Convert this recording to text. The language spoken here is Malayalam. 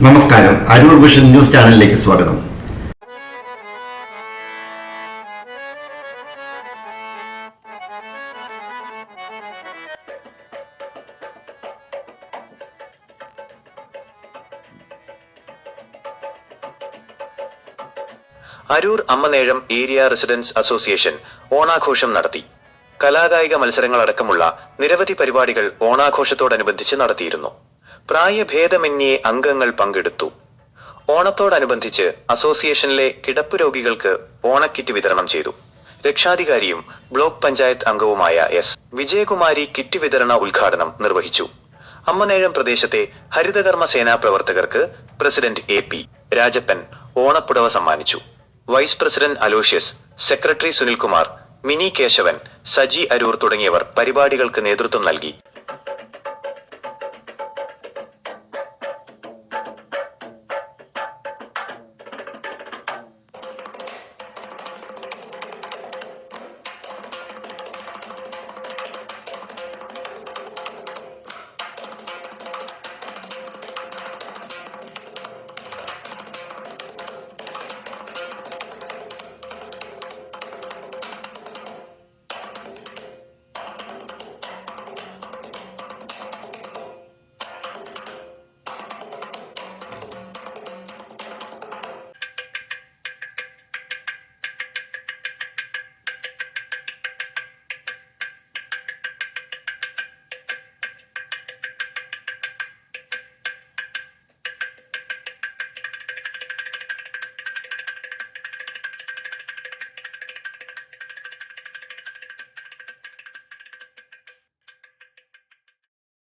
നമസ്കാരം, അരൂർ വിഷൻ ന്യൂസ് ചാനലിലേക്ക് സ്വാഗതം. Aroor Ammanezham area residence association ഓണാഘോഷം നടത്തി. കലാകായിക മത്സരങ്ങളടക്കമുള്ള നിരവധി പരിപാടികൾ ഓണാഘോഷത്തോടനുബന്ധിച്ച് നടത്തിയിരുന്നു. പ്രായഭേദമന്യേ അംഗങ്ങൾ പങ്കെടുത്തു. ഓണത്തോടനുബന്ധിച്ച് അസോസിയേഷനിലെ കിടപ്പ് രോഗികൾക്ക് ഓണക്കിറ്റ് വിതരണം ചെയ്തു. രക്ഷാധികാരിയും ബ്ലോക്ക് പഞ്ചായത്ത് അംഗവുമായ എസ്. വിജയകുമാരി കിറ്റ് വിതരണ ഉദ്ഘാടനം നിർവഹിച്ചു. അമ്മനേഴം പ്രദേശത്തെ ഹരിതകർമ്മ സേനാ പ്രവർത്തകർക്ക് പ്രസിഡന്റ് എ.പി. രാജപ്പൻ ഓണപ്പുടവ സമ്മാനിച്ചു. Vice president Aloysius, secretary Sunilkumar, Mini Keshavan, Saji Aroor തുടങ്ങിയവർ പരിപാടികൾക്ക് നേതൃത്വം നൽകി.